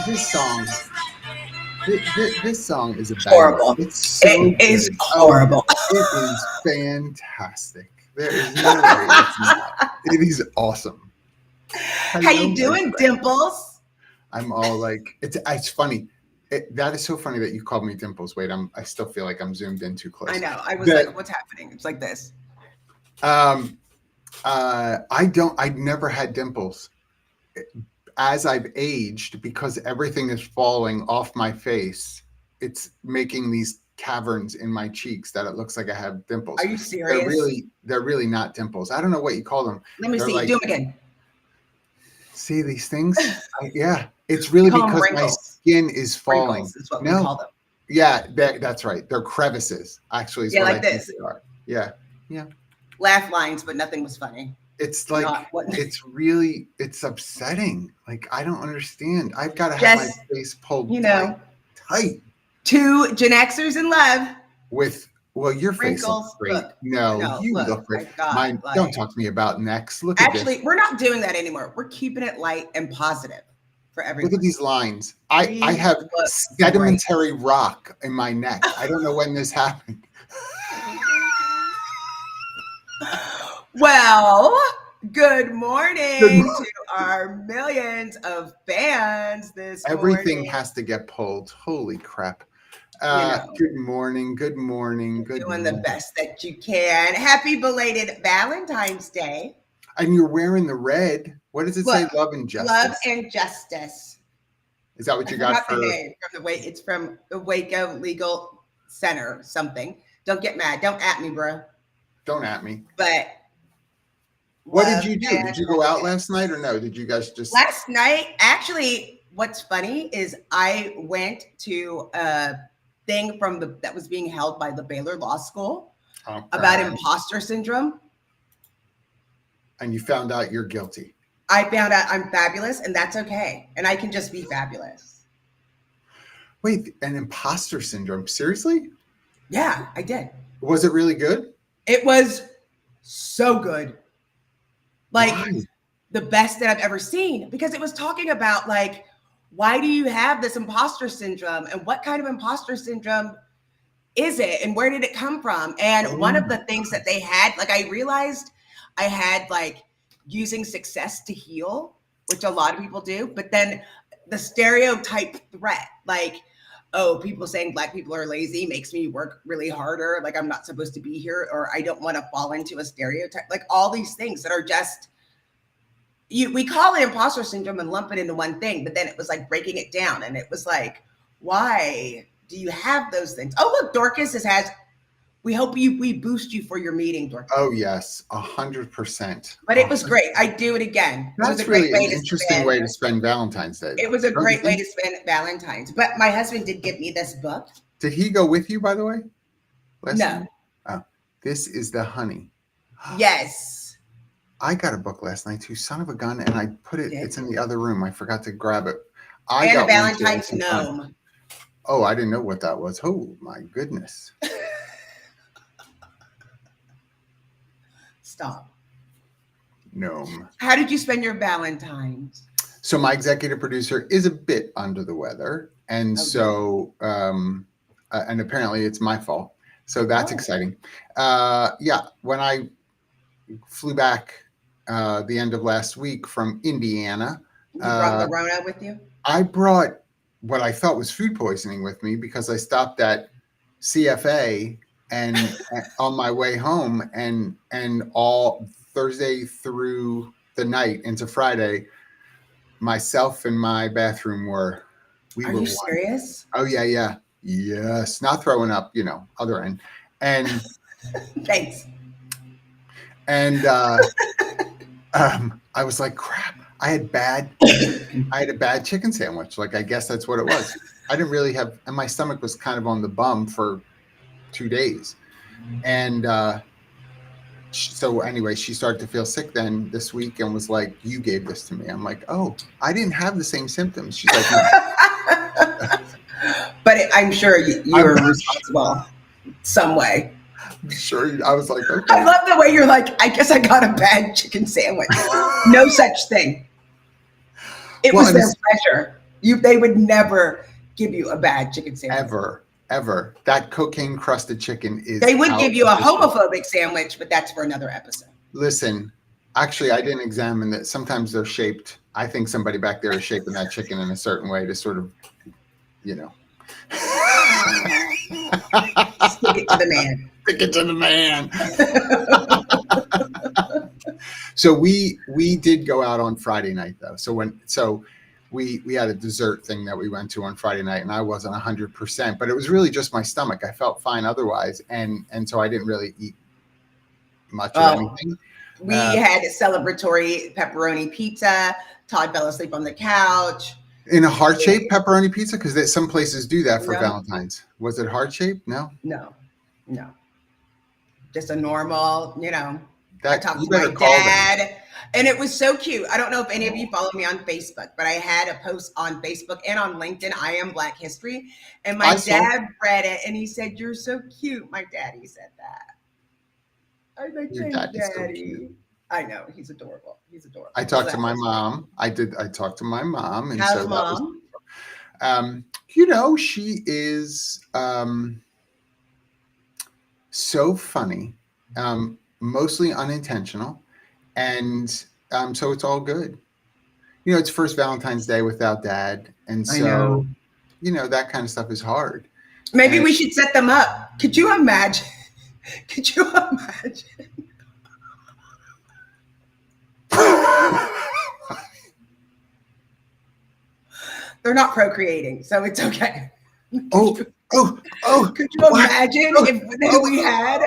This song, this song is a banger. Horrible. It's so It is good. horrible. It is fantastic. There is no way it's not. It is awesome. How you doing, Dimples? I'm all like, it's funny. That is so funny that you called me Dimples. Wait, I still feel like I'm zoomed in too close. I know. I was like, what's happening? It's like this. I've never had dimples. As I've aged, because everything is falling off my face, it's making these caverns in my cheeks that it looks like I have dimples. Are you serious? They're really not dimples. I don't know what you call them. Let me see. Like, do them again. See these things? Yeah. It's really because my skin is falling. Wrinkles is what we call them. Yeah, that's right. They're crevices. Actually, is what like I this. think they are. Yeah. Yeah. Laugh lines, but nothing was funny. It's like, it's upsetting. Like, I don't understand. I've got to have my face pulled tight. Two Gen Xers in love. Your face looks great. Look, you look great. Mine, don't talk to me about necks. Look at this. Actually, we're not doing that anymore. We're keeping it light and positive for everyone. Look at these lines. I have sedimentary rock in my neck. I don't know when this happened. Well, good morning to our millions of fans this morning. Everything has to get pulled. Holy crap. Good morning. Doing the best that you can. Happy belated Valentine's Day. And you're wearing the red. What does it say? Love and justice. Love and justice. Is that what you got for? It's from the Waco Legal Center. Something. Don't get mad. Don't at me, bro. Don't at me. But what did you do? Did you go out last night or no? Did you guys just? Last night, actually, what's funny is I went to a thing that was being held by the Baylor Law School about imposter syndrome. And you found out you're guilty. I found out I'm fabulous, and that's okay. And I can just be fabulous. Wait, an imposter syndrome? Seriously? Yeah, I did. Was it really good? It was so good. Like the best that I've ever seen, because it was talking about like, why do you have this imposter syndrome and what kind of imposter syndrome is it and where did it come from? And one of the things that they had, like I realized I had like using success to heal, which a lot of people do, but then the stereotype threat, like, oh, people saying Black people are lazy makes me work really harder. Like I'm not supposed to be here, or I don't want to fall into a stereotype. Like all these things that are just, we call it imposter syndrome and lump it into one thing, but then it was like breaking it down. And it was like, why do you have those things? Oh, look, Dorcas has, we hope we boost you for your meeting, Dorcas. Oh yes, 100%. But it was great. I'd do it again. That's really an interesting way to spend Valentine's Day. It was a great way to spend Valentine's. But my husband did give me this book. Did he go with you, by the way? No. Oh, this is the honey. Yes. I got a book last night too, son of a gun, and I put it, it's in the other room. I forgot to grab it. And a Valentine's gnome. Oh, I didn't know what that was. Oh my goodness. Stop. Gnome. How did you spend your Valentine's? So my executive producer is a bit under the weather. And so, and apparently it's my fault. So that's exciting. When I flew back the end of last week from Indiana. You brought the Rona with you? I brought what I thought was food poisoning with me because I stopped at CFA and on my way home and all Thursday through the night into Friday, myself and my bathroom were you serious? Oh yeah. Yes. Not throwing up, other end. And thanks. And I was like, crap, I had a bad chicken sandwich. Like, I guess that's what it was. I didn't really have, and my stomach was kind of on the bum for 2 days. And so anyway, she started to feel sick then this week and was like, you gave this to me. I'm like, oh, I didn't have the same symptoms. She's like, no. But I'm sure you were responsible some way. I'm sure. I was like, okay. I love the way you're like, I guess I got a bad chicken sandwich. No such thing. It was their pleasure. They would never give you a bad chicken sandwich. Ever. That cocaine crusted chicken is. They would give you a homophobic sandwich, but that's for another episode. Listen, actually, I didn't examine that. Sometimes they're shaped. I think somebody back there is shaping that chicken in a certain way to sort of, you know. Stick it to the man. Stick it to the man. So we did go out on Friday night though. So we had a dessert thing that we went to on Friday night, and I wasn't 100%, but it was really just my stomach. I felt fine otherwise, and so I didn't really eat much of anything. We had a celebratory pepperoni pizza. Todd fell asleep on the couch. In a heart-shaped pepperoni pizza? Because some places do that for Valentine's. Was it heart-shaped? No? No. Just a normal, I talked to my dad, and it was so cute. I don't know if any of you follow me on Facebook, but I had a post on Facebook and on LinkedIn, I Am Black History, and my dad read it, and he said, "You're so cute." My daddy said that. I was like, "Thanks, Daddy." So I know, he's adorable. I talked to my mom. I talked to my mom. And how's Mom? She is so funny, mostly unintentional. And so it's all good. It's first Valentine's Day without Dad. And so, that kind of stuff is hard. Maybe we should set them up. Could you imagine? They're not procreating, so it's okay. Oh! Could you imagine if we had?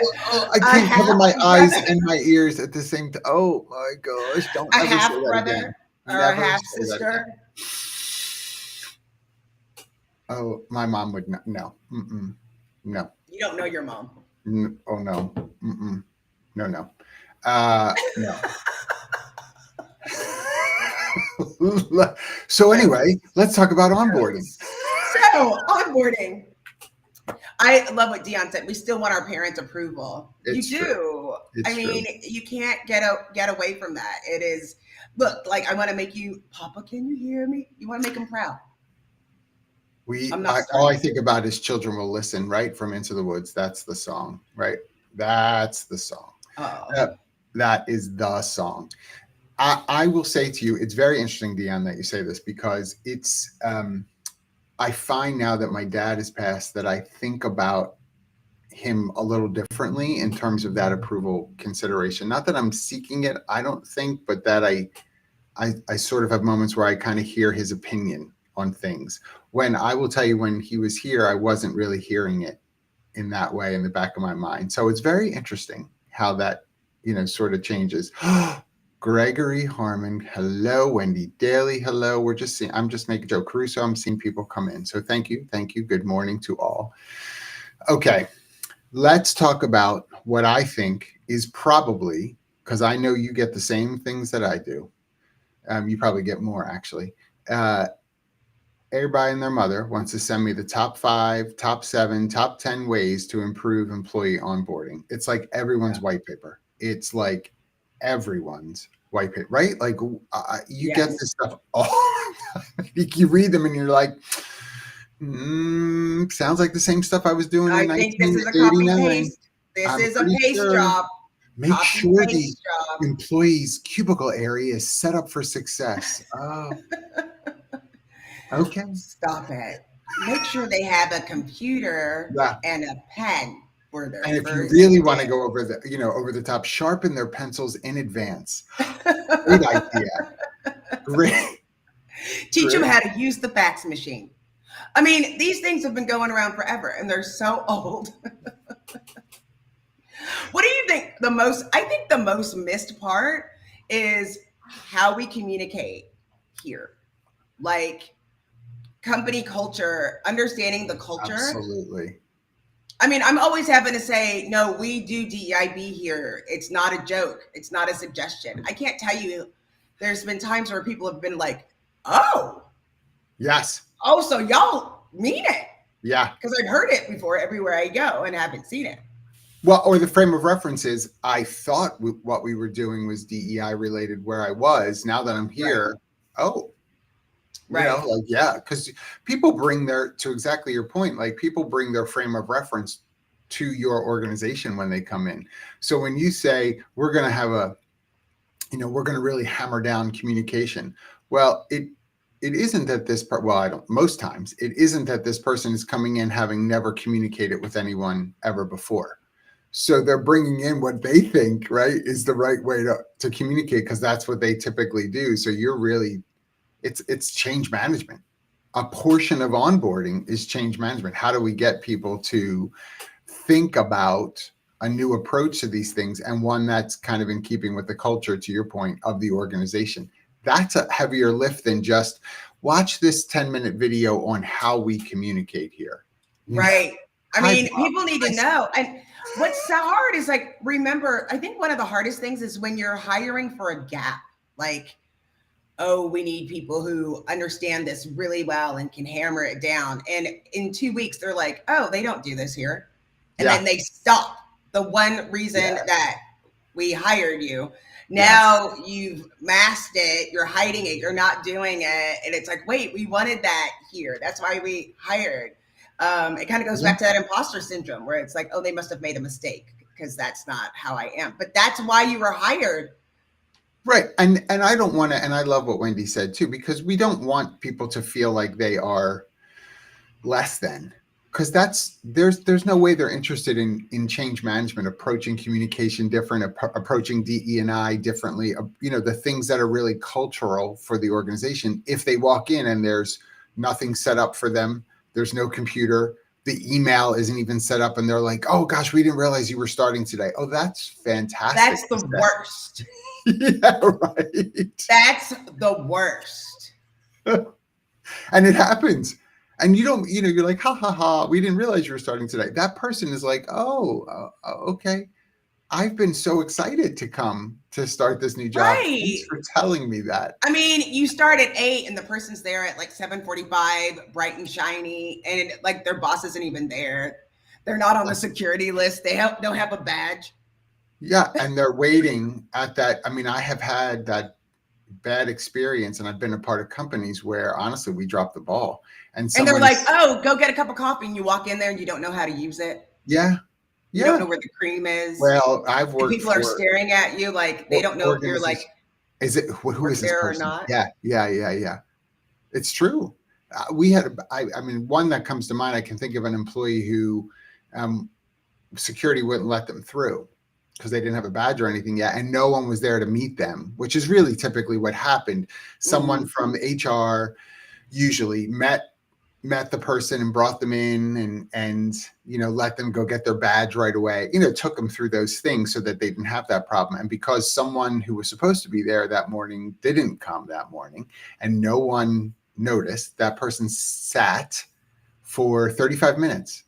I can't cover my eyes and my ears at the same time. Oh my gosh! Don't ever say that brother again. or a half sister. Oh, my mom would not. No. No. You don't know your mom. Oh no. No. No. So anyway, let's talk about onboarding. So onboarding. I love what Dion said. We still want our parents' approval. You do. I mean, you can't get away from that. It is. Look, like I want to make you, Papa. Can you hear me? You want to make them proud. All I think about is "Children Will Listen," right? From Into the Woods. That's the song, right? That's the song. Oh. That is the song. I will say to you, it's very interesting, Dion, that you say this, because it's. I find now that my dad has passed that I think about him a little differently in terms of that approval consideration. Not that I'm seeking it, I don't think, but that I sort of have moments where I kind of hear his opinion on things. When I will tell you, when he was here, I wasn't really hearing it in that way in the back of my mind. So it's very interesting how that, sort of changes. Gregory Harmon, hello. Wendy Daly, hello. I'm just making Joe Caruso. I'm seeing people come in. So thank you. Good morning to all. Okay, let's talk about what I think is probably, because I know you get the same things that I do. You probably get more, actually. Everybody and their mother wants to send me the top 5, top 7, top 10 ways to improve employee onboarding. It's like everyone's white paper. It's like everyone's white paper, right? Like you get this stuff all the time. You read them and you're like, sounds like the same stuff I was doing in 1989. This is a copy paste. This is a paste job. Make sure the employee's cubicle area is set up for success. Oh, okay. Stop it. Make sure they have a computer and a pen. And if you really want to go over the top, sharpen their pencils in advance. Great idea. Great. Teach them how to use the fax machine. I mean, these things have been going around forever, and they're so old. What do you think I think the most missed part is how we communicate here. Like company culture, understanding the culture. Absolutely. I mean, I'm always having to say, no, we do DEIB here. It's not a joke. It's not a suggestion. I can't tell you. There's been times where people have been like, oh, Yes. oh, so y'all mean it. Yeah. Because I've heard it before everywhere I go and haven't seen it. Well, or the frame of reference is I thought what we were doing was DEI related where I was. Now that I'm here, oh, Right. you know, like, yeah, because people bring to exactly your point, like people bring their frame of reference to your organization when they come in. So when you say we're going to have we're going to really hammer down communication. Well, it isn't that this part, well, I don't, most times it isn't that this person is coming in having never communicated with anyone ever before. So they're bringing in what they think, right, is the right way to communicate because that's what they typically do. So you're really, it's change management. A portion of onboarding is change management. How do we get people to think about a new approach to these things and one that's kind of in keeping with the culture, to your point, of the organization? That's a heavier lift than just watch this 10-minute video on how we communicate here. Right. I mean, people need to know. And what's so hard is like, remember, I think one of the hardest things is when you're hiring for a gap, like, oh, we need people who understand this really well and can hammer it down. And in 2 weeks, they're like, oh, they don't do this here. And then they stop the one reason that we hired you. Now you've masked it, you're hiding it, you're not doing it. And it's like, wait, we wanted that here. That's why we hired. It kind of goes back to that imposter syndrome where it's like, oh, they must have made a mistake because that's not how I am. But that's why you were hired. Right. And I don't want to, and I love what Wendy said too, because we don't want people to feel like they are less than, because there's no way they're interested in change management, approaching communication different, approaching DE&I differently, the things that are really cultural for the organization. If they walk in and there's nothing set up for them, there's no computer, the email isn't even set up, and they're like, oh gosh, we didn't realize you were starting today. Oh, that's fantastic. That's the worst. Yeah, right. That's the worst. And it happens. And you're like, ha, ha, ha, we didn't realize you were starting today. That person is like, oh, okay. I've been so excited to come to start this new job. Right. Thanks for telling me that. I mean, you start at 8 and the person's there at like 7:45, bright and shiny, and like their boss isn't even there. They're not on the security list. They don't have a badge. Yeah, and they're waiting at that. I mean, I have had that bad experience, and I've been a part of companies where honestly we dropped the ball. And they're like, oh, go get a cup of coffee, and you walk in there and you don't know how to use it. Yeah. You don't know where the cream is. Well, I've worked. People are staring at you like they don't know if you're like, is it who is this person? Or not? Yeah. It's true. We had, I mean, one that comes to mind. I can think of an employee who security wouldn't let them through because they didn't have a badge or anything yet, and no one was there to meet them, which is really typically what happened. Someone from HR usually met the person and brought them in and let them go get their badge right away, took them through those things so that they didn't have that problem. And because someone who was supposed to be there that morning didn't come that morning and no one noticed, that person sat for 35 minutes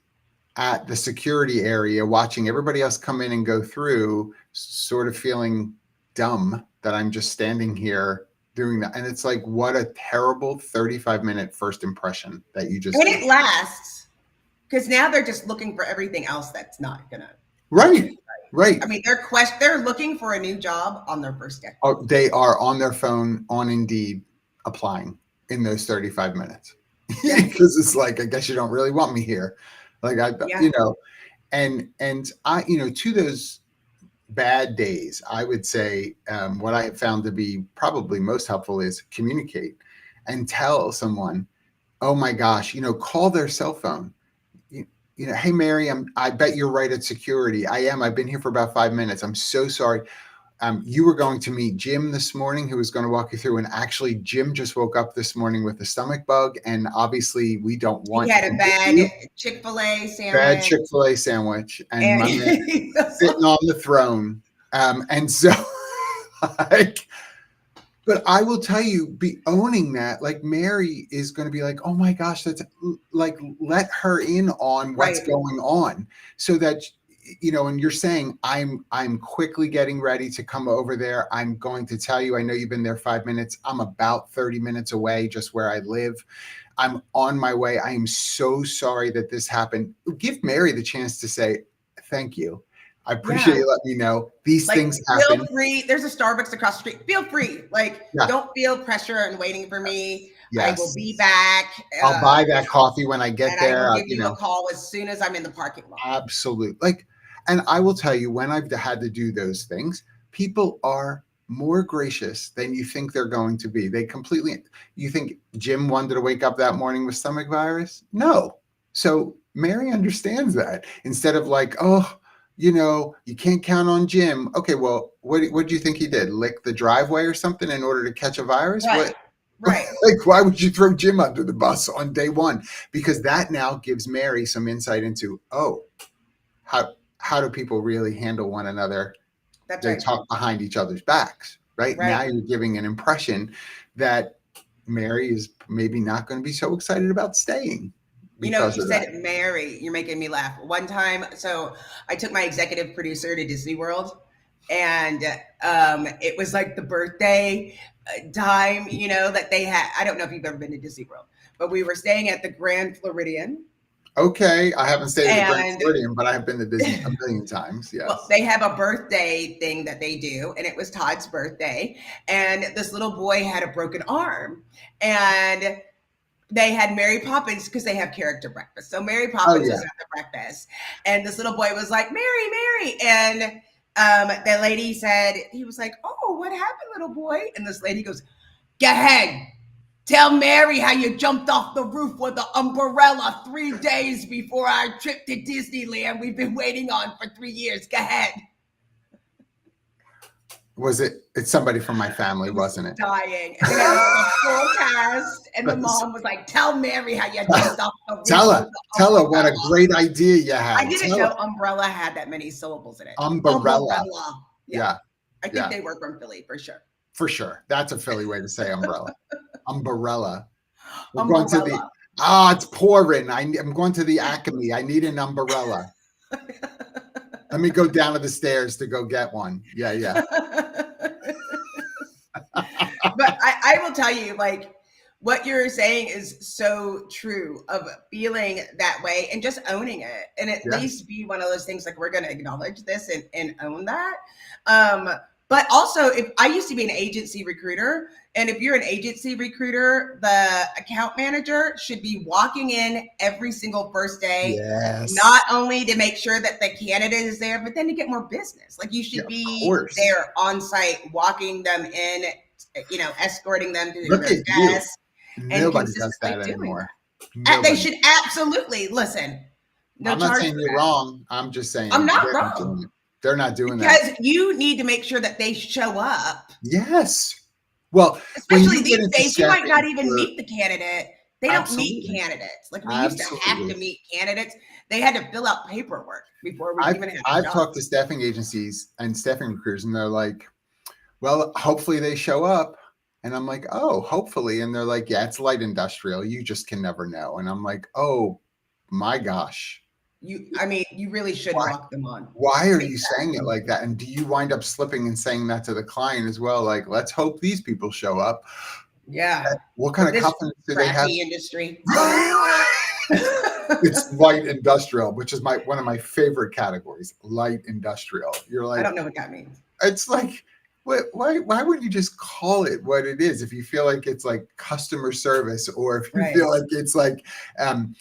at the security area watching everybody else come in and go through, sort of feeling dumb that I'm just standing here doing that. And it's like, what a terrible 35-minute first impression that you just. And it lasts because now they're just looking for everything else that's not gonna. Right. I mean, they're looking for a new job on their first day. Oh, they are on their phone on Indeed applying in those 35 minutes because it's like, I guess you don't really want me here. Like and I, to those bad days, I would say what I have found to be probably most helpful is communicate and tell someone, oh my gosh, call their cell phone. Hey Mary, I bet you're right at security. I am. I've been here for about 5 minutes. I'm so sorry. You were going to meet Jim this morning, who was going to walk you through. And actually, Jim just woke up this morning with a stomach bug. And obviously, we don't want he had a bad Chick-fil-A sandwich. Bad Chick-fil-A sandwich. And my man sitting on the throne. And so, like, but I will tell you, be owning that, like Mary is going to be like, oh my gosh, that's like, let her in on what's going on so that, you know, and you're saying, I'm quickly getting ready to come over there. I'm going to tell you, I know you've been there 5 minutes. I'm about 30 minutes away, just where I live. I'm on my way. I am so sorry that this happened. Give Mary the chance to say, thank you. I appreciate you letting me know these things happen. Feel free. There's a Starbucks across the street. Feel free. Like, don't feel pressure and waiting for me. Yes. I will be back. I'll buy that coffee when I get there. I will give you a call as soon as I'm in the parking lot. Absolutely. Like, and I will tell you, when I've had to do those things, people are more gracious than you think they're going to be. You think Jim wanted to wake up that morning with stomach virus? No. So Mary understands that. Instead of like, oh, you know, you can't count on Jim. Okay, well, what do you think he did? Lick the driveway or something in order to catch a virus? Right. Like, why would you throw Jim under the bus on day one? Because that now gives Mary some insight into, how do people really handle one another? They talk behind each other's backs, right? Now you're giving an impression that Mary is maybe not going to be so excited about staying. You know, you said Mary, you're making me laugh. One time, so I took my executive producer to Disney World, and it was like the birthday time, you know, that they had. I don't know if you've ever been to Disney World, but we were staying at the Grand Floridian. Okay, I haven't stayed at the Grand Floridian, but I have been to Disney a million times. Yes. Well, they have a birthday thing that they do, and it was Todd's birthday, and this little boy had a broken arm, and they had Mary Poppins because they have character breakfast. So Mary Poppins was at the breakfast, and this little boy was like, Mary, and the lady said, he was like, oh, what happened, little boy? And this lady goes, go ahead. Tell Mary how you jumped off the roof with the umbrella 3 days before our trip to Disneyland we've been waiting on for 3 years. Go ahead. It's somebody from my family, wasn't it? Dying. And then the full cast, and the mom was like, tell Mary how you jumped off the roof. Tell her what a great idea you had. I didn't know umbrella had that many syllables in it. Umbrella. Yeah. I think they were from Philly for sure. For sure. That's a Philly way to say umbrella. Umbrella. We're going to the, it's pouring. I'm going to the Acme. I need an umbrella. Let me go down to the stairs to go get one. Yeah. But I will tell you, like, what you're saying is so true of feeling that way and just owning it. And at least be one of those things like, we're going to acknowledge this and own that. But also, if I used to be an agency recruiter, and if you're an agency recruiter, the account manager should be walking in every single first day, not only to make sure that the candidate is there, but then to get more business. Like, you should be there on site, walking them in, you know, escorting them to their desk. Nobody does that anymore. They should absolutely listen. I'm not saying you're wrong. I'm just saying I'm not wrong. They're not doing that. Because you need to make sure that they show up. Yes. Well, especially these days, you might not even meet the candidate. They don't meet candidates. Like, we used to have to meet candidates. They had to fill out paperwork before we even had I've talked to staffing agencies and staffing recruiters, and they're like, well, hopefully they show up. And I'm like, oh, hopefully. And they're like, yeah, it's light industrial. You just can never know. And I'm like, oh my gosh. You really should walk them on. Why are you saying it like that? And do you wind up slipping and saying that to the client as well? Like, let's hope these people show up. Yeah. What kind of confidence do they have? Industry. It's light industrial, which is one of my favorite categories. Light industrial. You're like, I don't know what that means. It's like, why would you just call it what it is if you feel like it's like customer service, or if you feel like it's like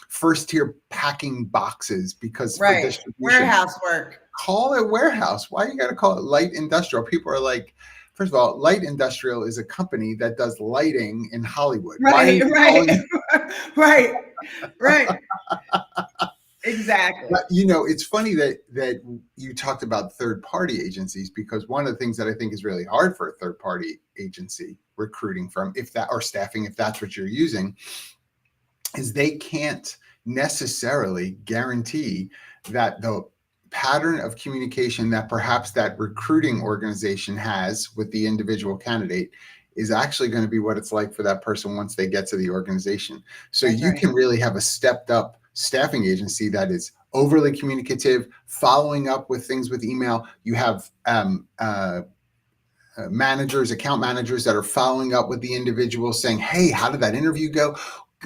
first tier packing boxes because for distribution, warehouse work? Call it warehouse. Why you got to call it light industrial? People are like, first of all, light industrial is a company that does lighting in Hollywood. Right. Exactly. But it's funny that you talked about third-party agencies, because one of the things that I think is really hard for a third-party agency recruiting firm, or staffing, if that's what you're using, is they can't necessarily guarantee that the pattern of communication that perhaps that recruiting organization has with the individual candidate is actually going to be what it's like for that person once they get to the organization. So That's you right. can really have a stepped up staffing agency that is overly communicative, following up with things with email. You have managers, account managers that are following up with the individual saying, hey, how did that interview go?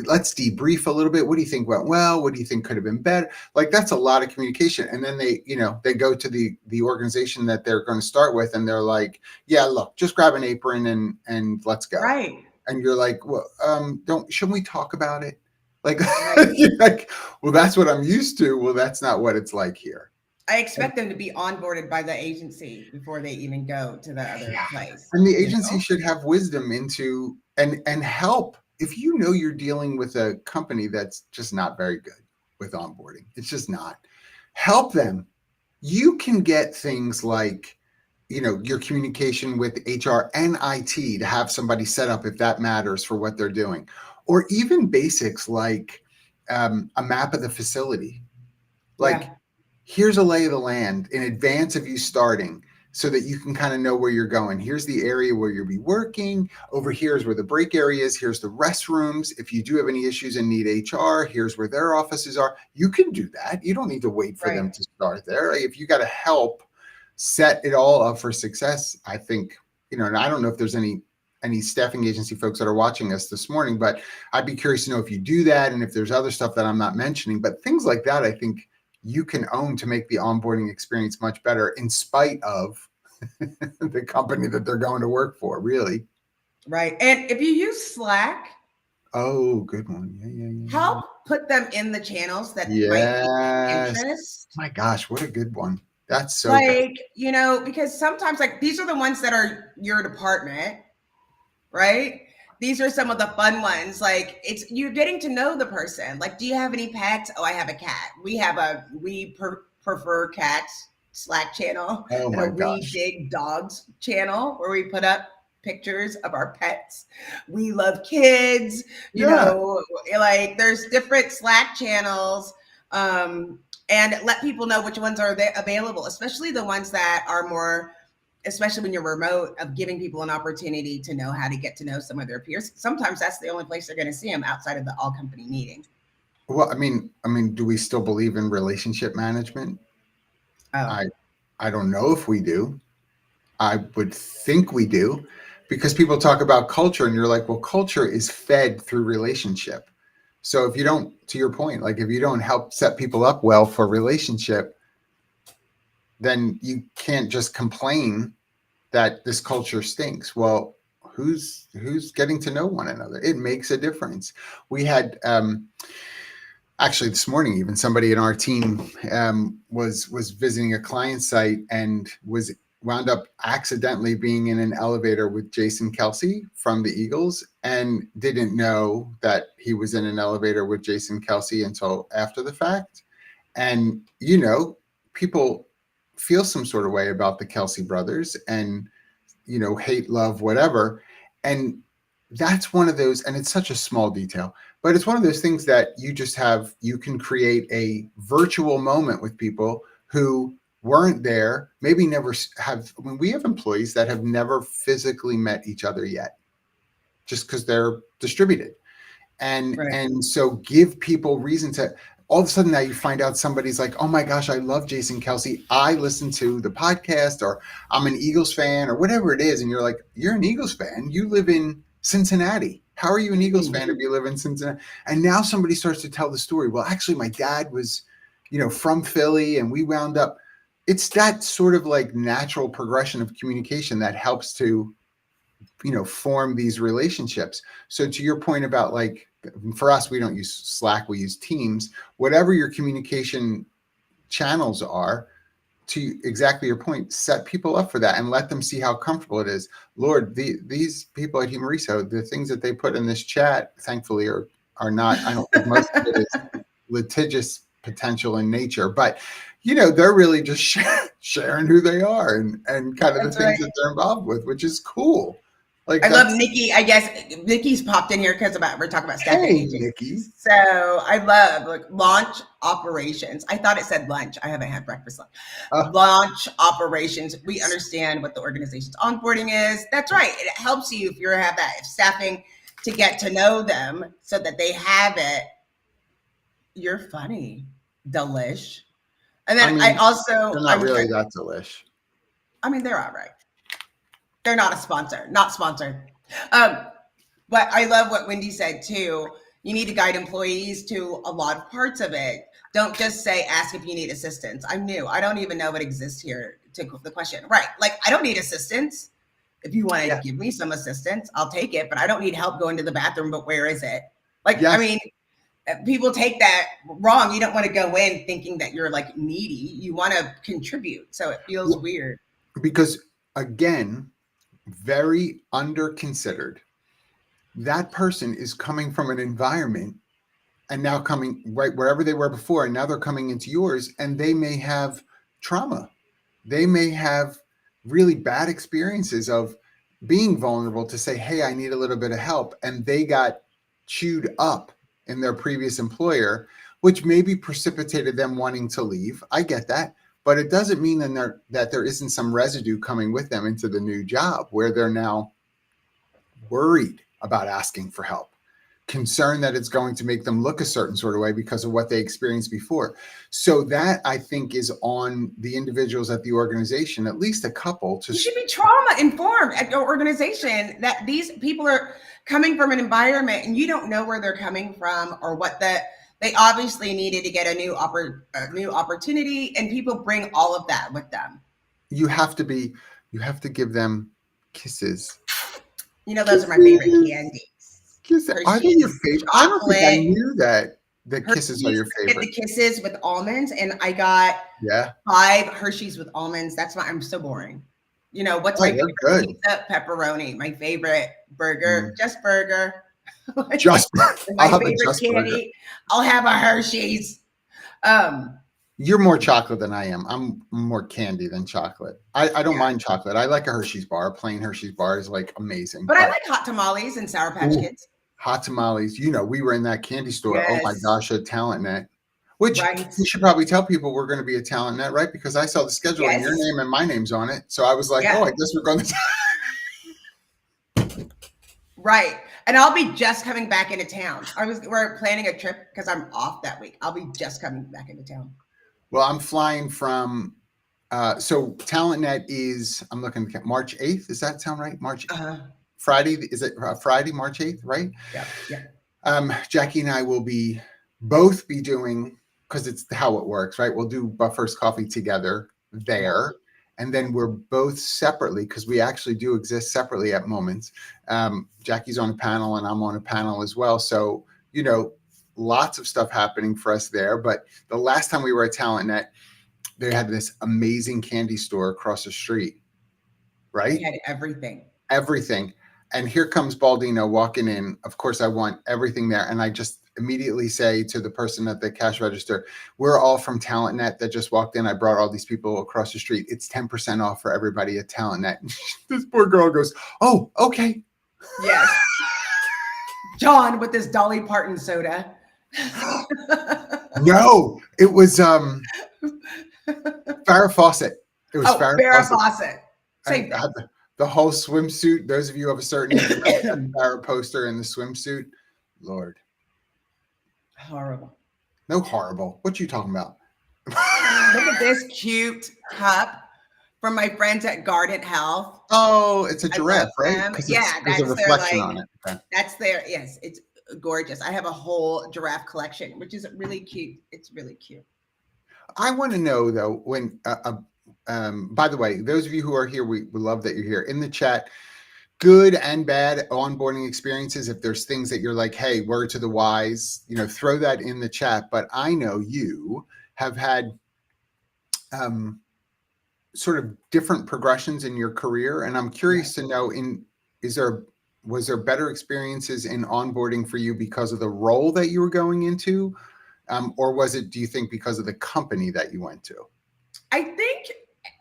Let's debrief a little bit. What do you think went well? What do you think could have been better? Like, that's a lot of communication. And then they go to the organization that they're going to start with, and they're like, yeah, look, just grab an apron and let's go. Right. And you're like, well, shouldn't we talk about it? Like, Right. you're like, well, that's what I'm used to. Well, that's not what it's like here. I expect them to be onboarded by the agency before they even go to the other place. And the agency should have wisdom into and help. If you're dealing with a company that's just not very good with onboarding, it's just not. Help them. You can get things like, your communication with HR and IT to have somebody set up if that matters for what they're doing, or even basics like a map of the facility. Like, here's a lay of the land in advance of you starting, so that you can kind of know where you're going. Here's the area where you'll be working. Over here is where the break area is. Here's the restrooms. If you do have any issues and need HR, here's where their offices are. You can do that. You don't need to wait for them to start there. If you got to help set it all up for success, I think, and I don't know if there's any staffing agency folks that are watching us this morning, but I'd be curious to know if you do that, and if there's other stuff that I'm not mentioning. But things like that, I think you can own to make the onboarding experience much better, in spite of the company that they're going to work for, really. Right. And if you use Slack, oh, good one. Yeah. Help put them in the channels that might be of interest. My gosh, what a good one. That's so good. Because sometimes, like, these are the ones that are your department, right? These are some of the fun ones. Like, you're getting to know the person. Like, do you have any pets? Oh, I have a cat. We prefer cats Slack channel, and a We Dig Dogs channel, where we put up pictures of our pets. We love kids. Like, there's different Slack channels, and let people know which ones are available, especially the ones that are more, especially when you're remote, of giving people an opportunity to know how to get to know some of their peers. Sometimes that's the only place they're going to see them outside of the all company meeting. Well, I mean, do we still believe in relationship management? Oh. I don't know if we do. I would think we do, because people talk about culture, and you're like, well, culture is fed through relationship. So if you don't, to your point, like, if you don't help set people up well for relationship, then you can't just complain that this culture stinks. Well, who's getting to know one another? It makes a difference. We had actually this morning, even somebody in our team was visiting a client site and wound up accidentally being in an elevator with Jason Kelce from the Eagles, and didn't know that he was in an elevator with Jason Kelce until after the fact. And, people feel some sort of way about the Kelce brothers, and, hate, love, whatever. And that's one of those, and it's such a small detail, but it's one of those things that you can create a virtual moment with people who weren't there, maybe never have. I mean, we have employees that have never physically met each other yet, just because they're distributed. And so give people reason to, all of a sudden now you find out somebody's like, oh my gosh, I love Jason Kelce. I listen to the podcast, or I'm an Eagles fan, or whatever it is. And you're like, you're an Eagles fan. You live in Cincinnati. How are you an Eagles fan if you live in Cincinnati? And now somebody starts to tell the story. Well, actually, my dad was, from Philly, and we wound up. It's that sort of like natural progression of communication that helps to, form these relationships. So to your point about, like, for us, we don't use Slack, we use Teams. Whatever your communication channels are, to exactly your point, set people up for that and let them see how comfortable it is. Lord, these people at Humoriso, the things that they put in this chat, thankfully, are not, I don't think most of it is litigious potential in nature. But, you know, they're really just sharing who they are and kind of the That's things right. that they're involved with, which is cool. Like I love that's, Nikki. I guess Nikki's popped in here because we're talking about staffing hey, agencies. Nikki. So I love like launch operations. I thought it said lunch. I haven't had breakfast. Launch operations. We understand what the organization's onboarding is. That's right. It helps you if you have that staffing to get to know them so that they have it. You're funny, delish. And then I mean, I also, they're not really that delish. I mean, they're all right. They're not a sponsor, not sponsored. But I love what Wendy said too. You need to guide employees to a lot of parts of it. Don't just say, ask if you need assistance. I'm new. I don't even know what exists here to the question. Right. Like, I don't need assistance. If you want to give me some assistance, I'll take it, but I don't need help going to the bathroom, but where is it? Like, I mean, people take that wrong. You don't want to go in thinking that you're like needy. You want to contribute. So it feels weird. Because again, very under-considered. That person is coming from an environment and now coming right wherever they were before, and now they're coming into yours, and they may have trauma. They may have really bad experiences of being vulnerable to say, hey, I need a little bit of help. And they got chewed up in their previous employer, which maybe precipitated them wanting to leave. I get that. But it doesn't mean that there isn't some residue coming with them into the new job where they're now worried about asking for help, concerned that it's going to make them look a certain sort of way because of what they experienced before. So that, I think, is on the individuals at the organization, at least a couple. You should be trauma informed at your organization that these people are coming from an environment and you don't know where they're coming from or what they obviously needed to get a new opportunity, and people bring all of that with them. You have to give them kisses. You know, those are my favorite candies. Kisses. Are they your favorite? I don't think I knew that the kisses are your favorite. The kisses with almonds, and I got 5 Hershey's with almonds. I'm so boring. You know, what's my favorite pizza? Pepperoni. My favorite burger, just burger. Just my favorite candy. Burger. I'll have a Hershey's. You're more chocolate than I am. I'm more candy than chocolate. I don't mind chocolate. I like a Hershey's bar. A plain Hershey's bar is like amazing. But I like hot tamales and Sour Patch Kids. Hot tamales. You know, we were in that candy store. Yes. Oh my gosh, at TalentNet. Which we should probably tell people we're going to be at TalentNet, right? Because I saw the schedule and your name and my name's on it. So I was like, oh, I guess we're going to. Right. And I'll be just coming back into town. We're planning a trip because I'm off that week. I'll be just coming back into town. Well, I'm flying from, so TalentNet is, I'm looking at March 8th. Does that sound right? March Friday. Is it Friday, March 8th, right? Yeah. Jackie and I will both be doing, because it's how it works, right? We'll do First Coffee together there. And then we're both separately, because we actually do exist separately at moments. Jackie's on a panel and I'm on a panel as well. So, you know, lots of stuff happening for us there. But the last time we were at TalentNet, they had this amazing candy store across the street, right? They had everything. Everything. And here comes Baldino walking in. Of course, I want everything there. And I just immediately say to the person at the cash register, we're all from TalentNet that just walked in. I brought all these people across the street. It's 10% off for everybody at TalentNet. This poor girl goes, oh, okay. Yes. John with this Dolly Parton soda. No, it was Farrah Fawcett. It was Farrah Fawcett. Same thing. The whole swimsuit. Those of you of a certain age, Farrah poster in the swimsuit. Lord. Horrible. No horrible. What you talking about? Look at this cute cup from my friends at Guardant Health. Oh, it's a giraffe, right? Yeah, there's a reflection on it. Okay. That's yes, it's gorgeous. I have a whole giraffe collection, which is really cute. It's really cute. I want to know though, when by the way, those of you who are here, we love that you're here. In the chat, good and bad onboarding experiences. If there's things that you're like, hey, word to the wise, you know, throw that in the chat. But I know you have had sort of different progressions in your career, and I'm curious to know, was there better experiences in onboarding for you because of the role that you were going into? Or was it, do you think, because of the company that you went to? I think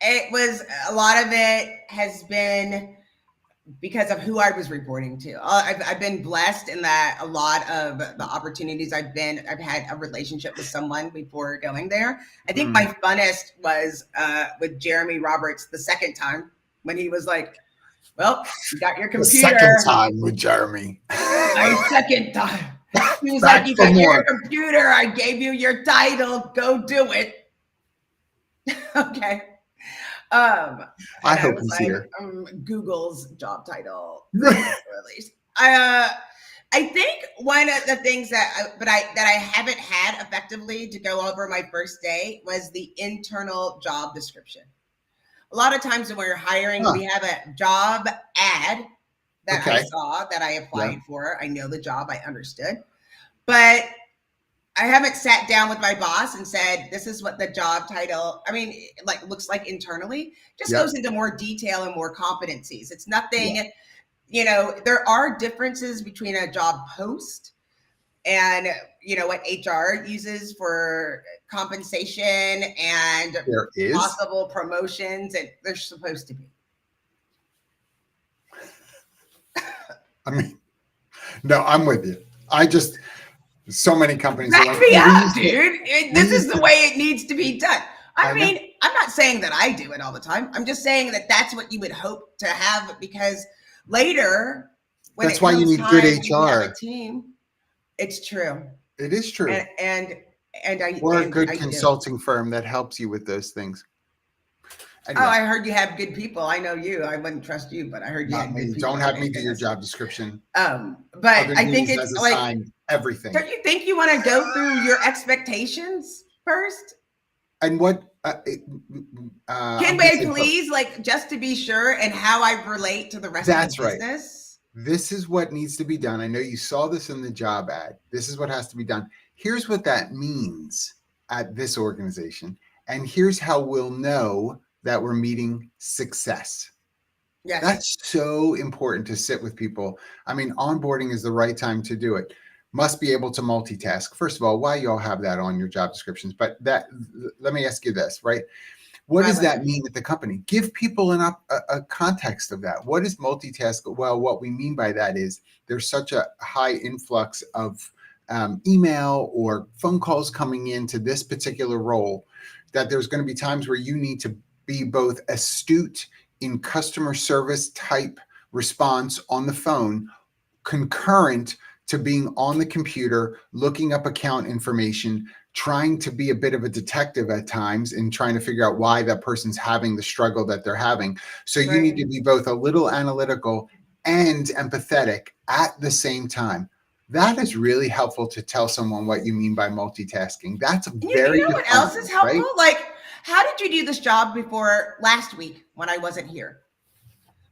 it was, a lot of it has been because of who I was reporting to. I've been blessed in that a lot of the opportunities I've had a relationship with someone before going there. I think my funnest was with Jeremy Roberts the second time, when he was like, well, you got your computer. The second time with Jeremy. My second time. He was like, you got your computer. I gave you your title. Go do it. Okay. I hope he's here. Google's job title release. I think one of the things that I haven't had effectively to go over my first day was the internal job description. A lot of times when we're hiring, we have a job ad that I saw, that I applied for. I know the job, I understood, but I haven't sat down with my boss and said, this is what the job title, looks like internally. Just goes into more detail and more competencies. It's nothing, there are differences between a job post and, what HR uses for compensation and possible promotions, and they're supposed to be. No, I'm with you. So many companies. Back me up, dude. This is the way it needs to be done. I'm not saying that I do it all the time. I'm just saying that that's what you would hope to have, because later, when that's why you need good HR team. It's true. It is true. Or a good consulting firm that helps you with those things. Anyway. Oh, I heard you have good people. I know you. I wouldn't trust you, but I heard you had good people. Don't have me do your job description. But I think it's like everything. Don't you think you want to go through your expectations first? And what? Can we please, just to be sure, and how I relate to the rest of the business? This is what needs to be done. I know you saw this in the job ad. This is what has to be done. Here's what that means at this organization. And here's how we'll know that we're meeting success. Yes. That's so important to sit with people. Onboarding is the right time to do it. Must be able to multitask. First of all, why you all have that on your job descriptions? But let me ask you this, right? What does that mean at the company? Give people a context of that. What is multitask? Well, what we mean by that is there's such a high influx of email or phone calls coming into this particular role that there's going to be times where you need to be both astute in customer service type response on the phone, concurrent to being on the computer, looking up account information, trying to be a bit of a detective at times and trying to figure out why that person's having the struggle that they're having. So you need to be both a little analytical and empathetic at the same time. That is really helpful to tell someone what you mean by multitasking. That's very you know what else is helpful? Right? How did you do this job before last week when I wasn't here?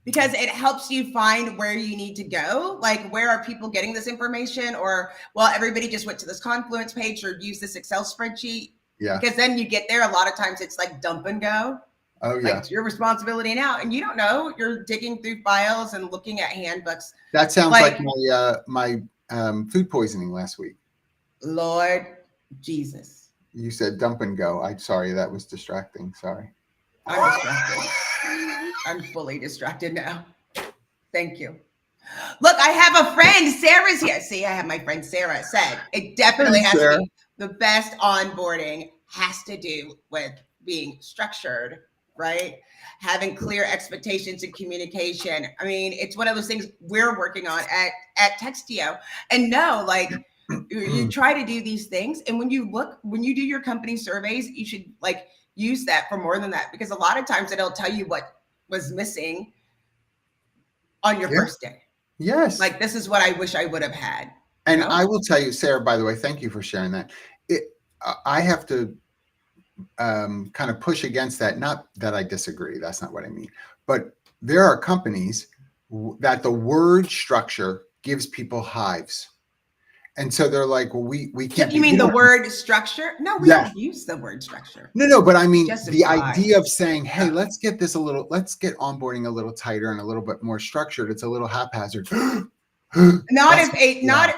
Because it helps you find where you need to go. Where are people getting this information? Or, everybody just went to this Confluence page or use this Excel spreadsheet. Yeah. Because then you get there, a lot of times it's dump and go. Oh, yeah. It's your responsibility now. And you don't know. You're digging through files and looking at handbooks. That sounds like my food poisoning last week. Lord Jesus. You said dump and go. I'm sorry. That was distracting. Sorry. I'm distracted. I'm fully distracted now. Thank you. Look, I have a friend. Sarah's here. See, I have my friend Sarah said it definitely has to be the best onboarding has to do with being structured, right? Having clear expectations and communication. It's one of those things we're working on at Textio. And no, you try to do these things. And when you do your company surveys, you should use that for more than that, because a lot of times it'll tell you what was missing on your first day. Yes. This is what I wish I would have had. And I will tell you, Sarah, by the way, thank you for sharing that. I have to kind of push against that. Not that I disagree. That's not what I mean. But there are companies that the word structure gives people hives. And so they're like, well, we can't. You mean the word structure? No, we don't use the word structure. No, but I mean the idea of saying, hey, let's get onboarding a little tighter and a little bit more structured. It's a little haphazard. Not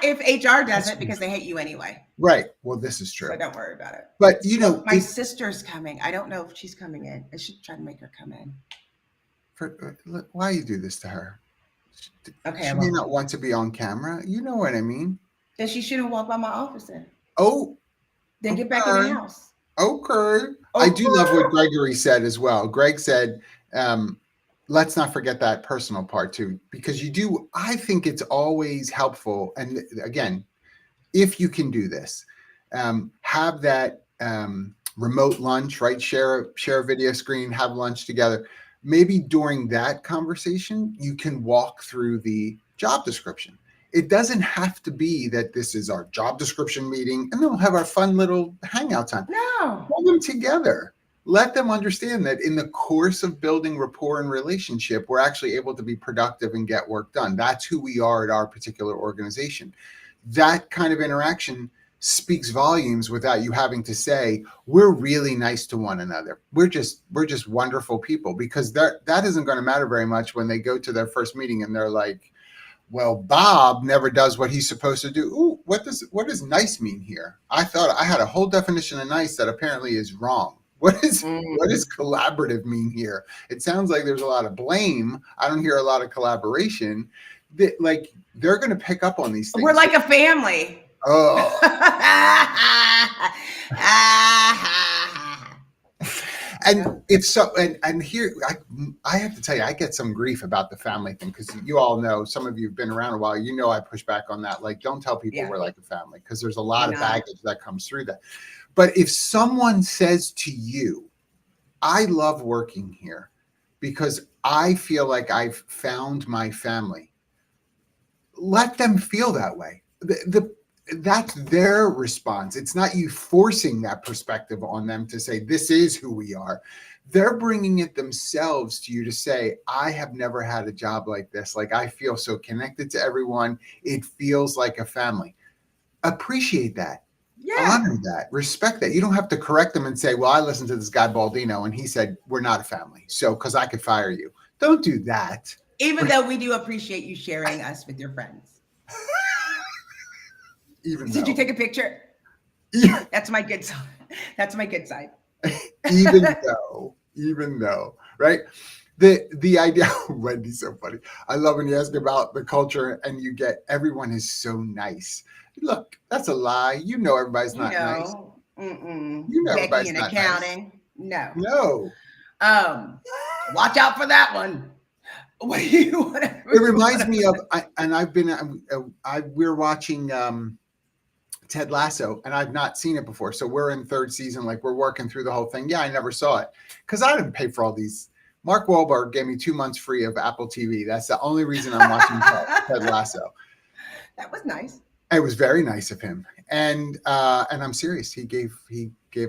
if HR does it, because they hate you anyway. Right. Well, this is true. So don't worry about it. But my sister's coming. I don't know if she's coming in. I should try to make her come in. Why you do this to her? Okay. She may not want to be on camera. You know what I mean? Then she shouldn't walk by my office then. Oh. Then get back in the house. Okay. I do love what Gregory said as well. Greg said, let's not forget that personal part too, because I think it's always helpful. And again, if you can do this, have that remote lunch, right? Share a video screen, have lunch together. Maybe during that conversation, you can walk through the job description. It doesn't have to be that this is our job description meeting and then we'll have our fun little hangout time. No. Pull them together. Let them understand that in the course of building rapport and relationship, we're actually able to be productive and get work done. That's who we are at our particular organization. That kind of interaction speaks volumes without you having to say, we're really nice to one another. We're just wonderful people, because that isn't going to matter very much when they go to their first meeting and they're like, well, Bob never does what he's supposed to do. Ooh, what does nice mean here? I thought I had a whole definition of nice that apparently is wrong. What does collaborative mean here? It sounds like there's a lot of blame. I don't hear a lot of collaboration. They're going to pick up on these things. We're like a family. Oh. And if so, and here I have to tell you, I get some grief about the family thing, because you all know, some of you have been around a while. You know, I push back on that. Like, don't tell people we're like a family, because there's a lot of baggage that comes through that. But if someone says to you, I love working here because I feel like I've found my family, let them feel that way. That's their response. It's not you forcing that perspective on them to say, this is who we are. They're bringing it themselves to you to say, I have never had a job like this. Like, I feel so connected to everyone. It feels like a family. Appreciate that. Yeah. Honor that. Respect that. You don't have to correct them and say, well, I listened to this guy Baldino and he said, we're not a family. So, because I could fire you. Don't do that. Even though we do appreciate you sharing us with your friends. Did you take a picture? Yeah. That's my good side. That's my good side. even though, right? The idea, Wendy's so funny. I love when you ask about the culture and you get, everyone is so nice. Look, that's a lie. You know everybody's not nice. You know everybody's not accounting. Nice. No. Watch out for that one. What do you want? It reminds me of, we're watching Ted Lasso, and I've not seen it before. So we're in third season, like we're working through the whole thing. Yeah, I never saw it because I didn't pay for all these. Mark Wahlberg gave me 2 months free of Apple TV. That's the only reason I'm watching Ted Lasso. That was nice. It was very nice of him. And I'm serious. He gave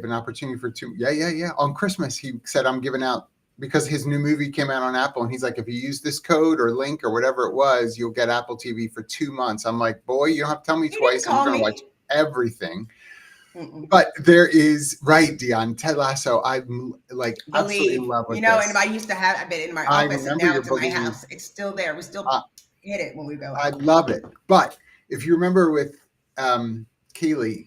an opportunity for 2. Yeah. On Christmas, he said, I'm giving out, because his new movie came out on Apple, and he's like, if you use this code or link or whatever it was, you'll get Apple TV for 2 months. I'm like, boy, you don't have to tell me twice. I'm going to watch everything. But there is, right, Dion, Ted Lasso, I like absolutely love it. And I used to have, I've been in my office, and now it's in my house. It's still there. We still hit it when we go out. I love it. But if you remember with Kaylee,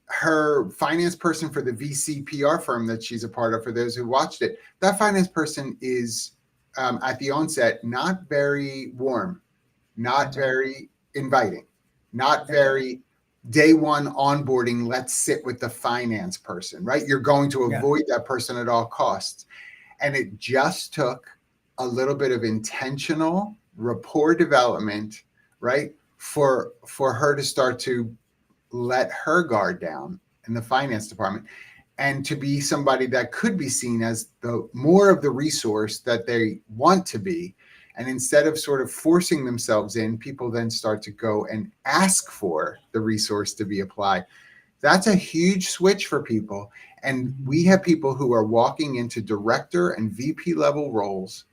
her finance person for the VC PR firm that she's a part of, for those who watched it, that finance person is at the onset not very warm, not very inviting, not very day one onboarding. Let's sit with the finance person, right? You're going to avoid that person at all costs. And it just took a little bit of intentional rapport development, right? For her to start to let her guard down in the finance department, and to be somebody that could be seen as the more of the resource that they want to be. And instead of sort of forcing themselves in, people then start to go and ask for the resource to be applied. That's a huge switch for people. And we have people who are walking into director and VP level roles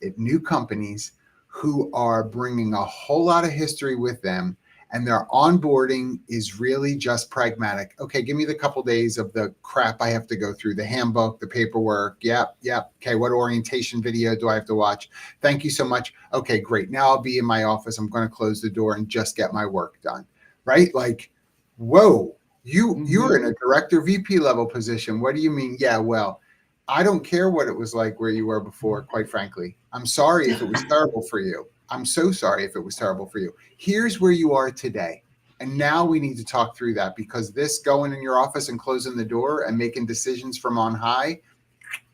at new companies who are bringing a whole lot of history with them. and their onboarding is really just pragmatic. Okay, give me the couple days of the crap I have to go through, the handbook, the paperwork. Yep. Okay, what orientation video do I have to watch? Thank you so much. Okay, great. Now I'll be in my office. I'm going to close the door and just get my work done. Right? Like, whoa, you're in a director VP level position. What do you mean? Yeah, well, I don't care what it was like where you were before, quite frankly. I'm sorry if it was terrible for you. I'm so sorry if it was terrible for you. Here's where you are today. And now we need to talk through that, because this going in your office and closing the door and making decisions from on high,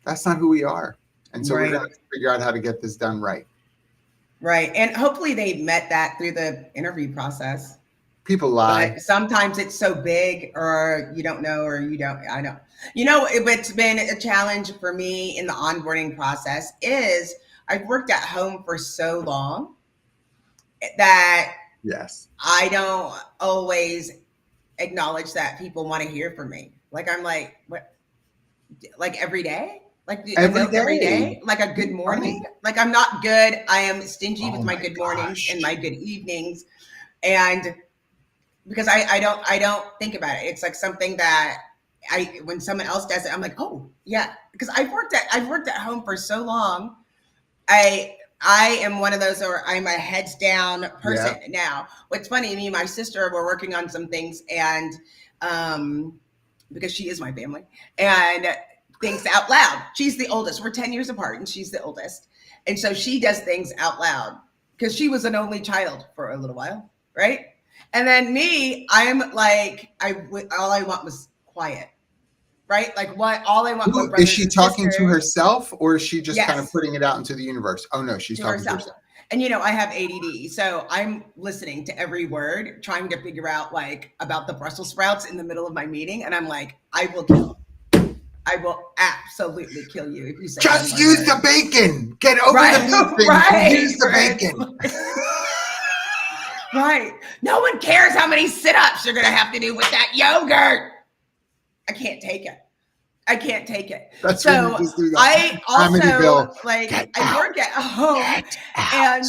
that's not who we are. And so we're going to figure out how to get this done right. Right. And hopefully they met that through the interview process. People lie. But sometimes it's so big, or you don't know, or you don't, I know. You know, what's been a challenge for me in the onboarding process is I've worked at home for so long that yes, I don't always acknowledge that people want to hear from me. Like, I'm like, what? Like every day? Like every day? Like a good morning? Like, I'm not good. I am stingy with my good mornings and my good evenings. And because I don't think about it. It's like something that when someone else does it, I'm like, oh yeah. Because I've worked at home for so long. I am one of those, or I'm a heads down person now. What's funny, me and my sister were working on some things, and because she is my family, and thinks out loud. She's the oldest. We're 10 years apart, and she's the oldest. And so she does things out loud because she was an only child for a little while, right? And then me, I'm like, all I want was quiet. Right? Like all I want was is she talking to herself, or is she just kind of putting it out into the universe? Oh no, she's talking to herself. And you know, I have ADD, so I'm listening to every word, trying to figure out like about the Brussels sprouts in the middle of my meeting, and I'm like, I will absolutely kill you if you say just use the bacon. Get over the meat thing. Use the bacon. Right. No one cares how many sit-ups you're gonna have to do with that yogurt. I can't take it. That's so I also I work at home, and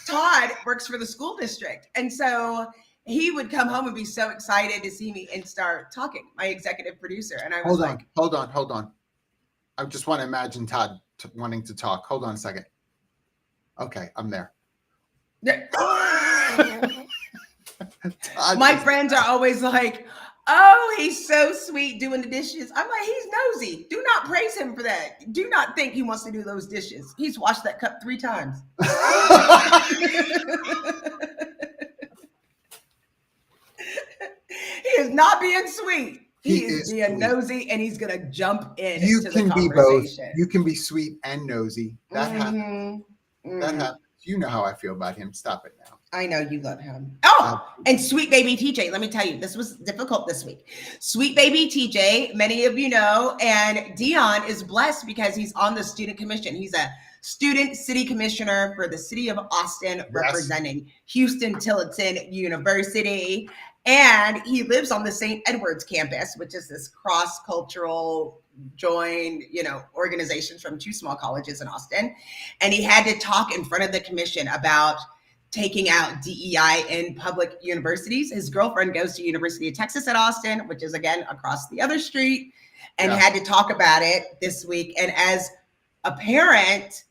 Todd works for the school district. And so he would come home and be so excited to see me and start talking, my executive producer. And I was hold on. I just want to imagine Todd wanting to talk. Hold on a second. Okay, I'm there. My friends are always like, oh, he's so sweet doing the dishes. I'm like, he's nosy. Do not praise him for that. Do not think he wants to do those dishes. He's washed that cup 3 times. He is not being sweet. He is being nosy, and he's gonna jump in. You can be both. You can be sweet and nosy. That happens. That happens. You know how I feel about him. Stop it now. I know you love him. Oh, and sweet baby TJ. Let me tell you, this was difficult this week. Sweet baby TJ, many of you know, and Dion is blessed because he's on the student commission. He's a student city commissioner for the city of Austin, representing Houston Tillotson University. And he lives on the St. Edward's campus, which is this cross-cultural joined, organizations from 2 small colleges in Austin. And he had to talk in front of the commission about taking out DEI in public universities. His girlfriend goes to University of Texas at Austin, which is again across the other street, and had to talk about it this week. And as a parent,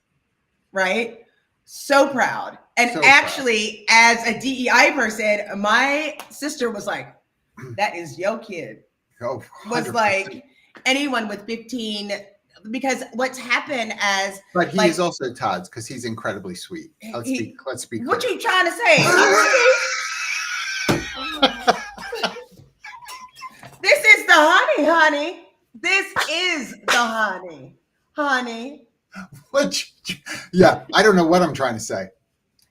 right? So proud. And actually, as a DEI person, my sister was like, that is your kid. Oh, was like anyone with 15, because what's happened as. But he is also Todd's, because he's incredibly sweet. Let's be clear. What you trying to say? This is the honey. This is the honey. Yeah, I don't know what I'm trying to say.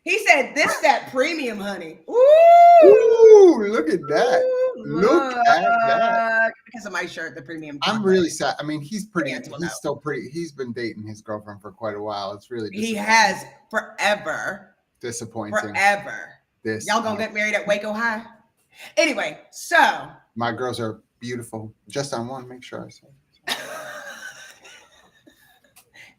He said, this that premium honey. Ooh, look at that. Look at that. Because of my shirt, the premium. I'm really sad. I mean, he's pretty. He's still pretty. He's been dating his girlfriend for quite a while. It's really he has forever. Disappointing. Forever. Y'all gonna get married at Waco High? Anyway, so. My girls are beautiful. Just on one, make sure I say.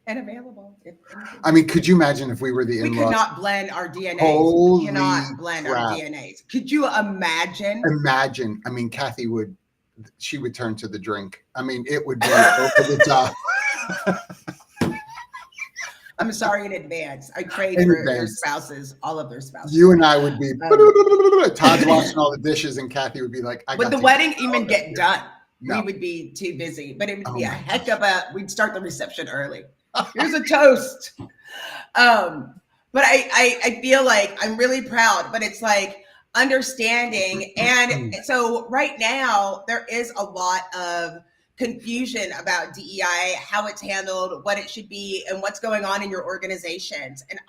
and available. If anything. I mean, could you imagine if we were the We could in-laws? not blend our DNAs. Holy We cannot blend our crap. DNAs. Could you imagine? Imagine. I mean, Kathy she would turn to the drink. I mean, it would be over the top. I'm sorry in advance. I prayed In for advance. your spouses, all of their spouses. You and I would be, Todd's washing all the dishes, and Kathy would be like, would the wedding even get done? No. We would be too busy, but it would be a my heck gosh. of we'd start the reception early. Here's a toast. But I feel like I'm really proud, but it's like understanding. And so right now there is a lot of confusion about DEI, how it's handled, what it should be, and what's going on in your organizations. And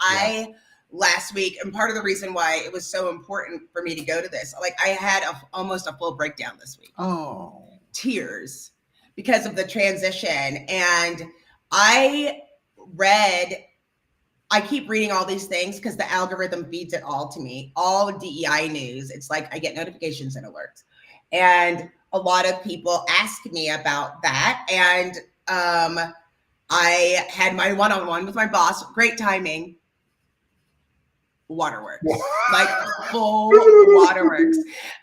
last week, and part of the reason why it was so important for me to go to this, like I had almost a full breakdown this week. Oh, tears because of the transition. And I keep reading all these things because the algorithm feeds it all to me, all DEI news. It's like I get notifications and alerts. And a lot of people ask me about that. And I had my one-on-one with my boss, great timing, waterworks, like full waterworks,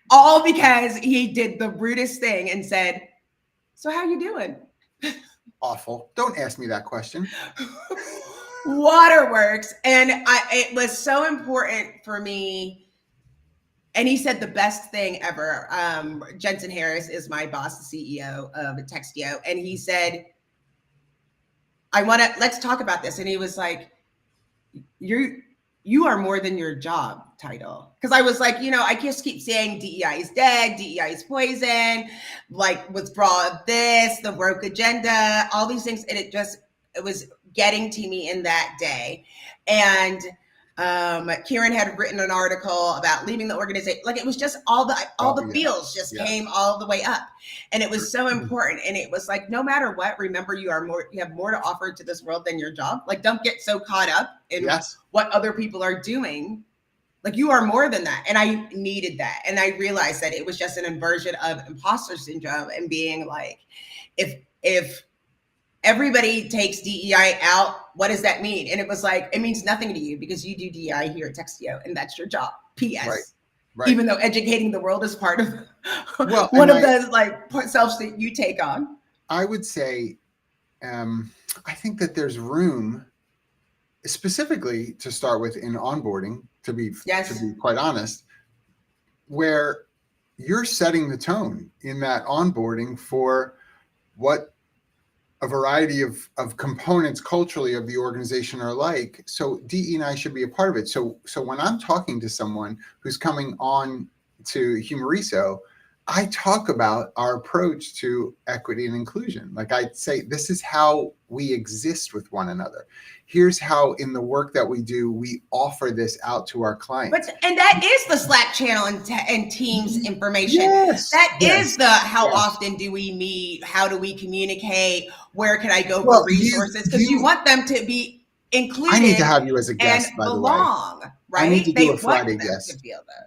all because he did the rudest thing and said, so how you doing? Awful. Don't ask me that question. Waterworks. And it was so important for me. And he said the best thing ever. Jensen Harris is my boss, the CEO of Textio. And he said, let's talk about this. And he was like, you are more than your job title. Because I was like, I just keep saying DEI is dead, DEI is poison, like withdrawal of this, the woke agenda, all these things. And it was getting to me in that day. And Kieran had written an article about leaving the organization. Like it was just all the feels just came all the way up. And it was so important. And it was like, no matter what, remember you have more to offer to this world than your job. Like, don't get so caught up in what other people are doing. Like you are more than that. And I needed that. And I realized that it was just an inversion of imposter syndrome and being like, if everybody takes DEI out, what does that mean? And it was like, it means nothing to you because you do DEI here at Textio and that's your job. P.S. Right. Even though educating the world is part of one of the like selves that you take on. I would say, I think that there's room specifically to start with in onboarding, to be quite honest, where you're setting the tone in that onboarding for what a variety of components culturally of the organization are like. So DE&I should be a part of it. So when I'm talking to someone who's coming on to Humoriso, I talk about our approach to equity and inclusion. Like I'd say, this is how we exist with one another. Here's how in the work that we do, we offer this out to our clients. And that is the Slack channel and Teams information. That is the how often do we meet? How do we communicate? Where can I go for resources? Because you want them to be included. I need to have you as a guest, by the way. Right? I need to do a Friday guest.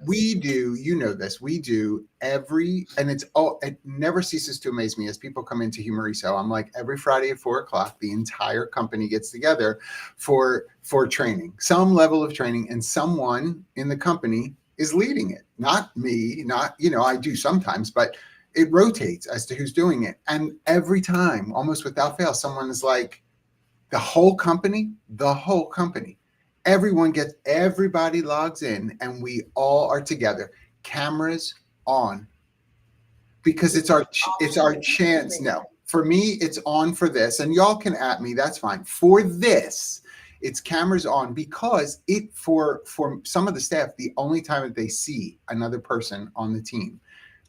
We do, this. We do it never ceases to amaze me as people come into Humoriso. I'm like, every Friday at 4:00, the entire company gets together for training, some level of training, and someone in the company is leading it. Not me, I do sometimes, but it rotates as to who's doing it. And every time, almost without fail, someone is like, the whole company, everybody logs in and we all are together, cameras on, because it's our chance. No, for me, it's on for this, and y'all can at me, that's fine. For this, it's cameras on because for some of the staff, the only time that they see another person on the team,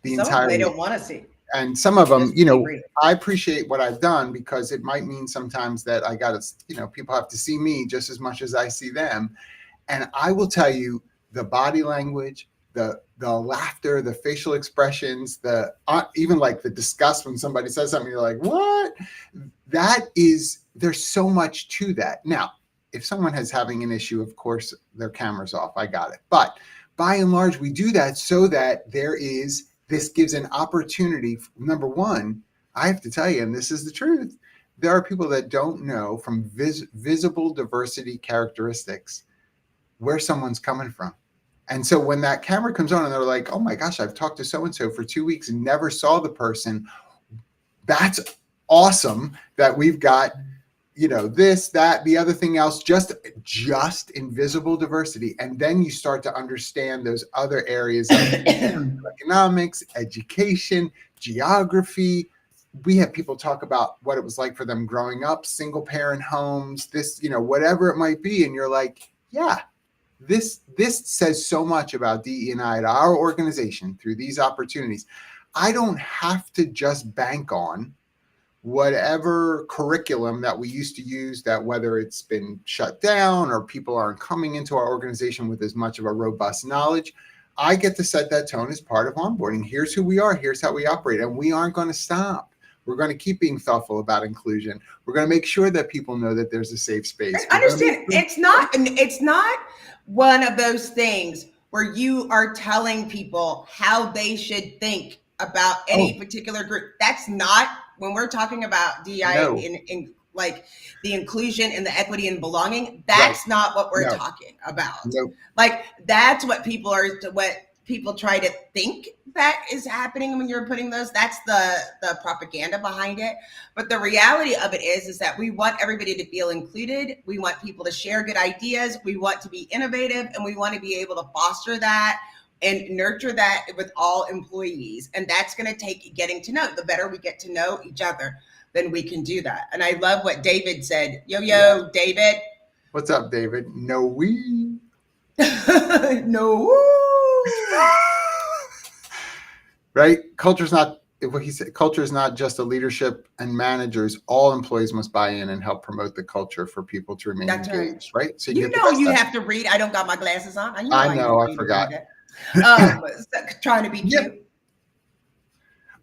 they don't want to see. And some of them, I appreciate what I've done because it might mean sometimes that I got to, people have to see me just as much as I see them. And I will tell you, the body language, the laughter, the facial expressions, even like the disgust when somebody says something, you're like, what? There's so much to that. Now, if someone is having an issue, of course, their camera's off. I got it. But by and large, we do that so that this gives an opportunity. Number one, I have to tell you, and this is the truth, there are people that don't know from visible diversity characteristics where someone's coming from. And so when that camera comes on and they're like, oh my gosh, I've talked to so-and-so for 2 weeks and never saw the person. That's awesome that we've got, this, that, the other thing else, just invisible diversity. And then you start to understand those other areas of economics, education, geography. We have people talk about what it was like for them growing up, single parent homes, this, whatever it might be. And you're like, yeah, this says so much about DE&I at our organization through these opportunities. I don't have to just bank on whatever curriculum that we used to use, that whether it's been shut down or people aren't coming into our organization with as much of a robust knowledge. I get to set that tone as part of onboarding. Here's who we are. Here's how we operate. And we aren't going to stop. We're going to keep being thoughtful about inclusion. We're going to make sure that people know that there's a safe space. Understand, it's not one of those things where you are telling people how they should think about any particular group. That's not, when we're talking about DEI in like the inclusion and the equity and belonging, that's not what we're talking about. Like that's what people try to think that is happening when you're putting those, that's the propaganda behind it. But the reality of it is that we want everybody to feel included. We want people to share good ideas. We want to be innovative, and we want to be able to foster that and nurture that with all employees. And that's going to take getting to know. The better we get to know each other, then we can do that. And I love what David said. Yo, David. What's up, David? No, we. No. Right? Culture is not just a leadership and managers. All employees must buy in and help promote the culture for people to remain engaged. Right? So you have to read. I don't got my glasses on. I know. I forgot. Trying to be cute. Yep.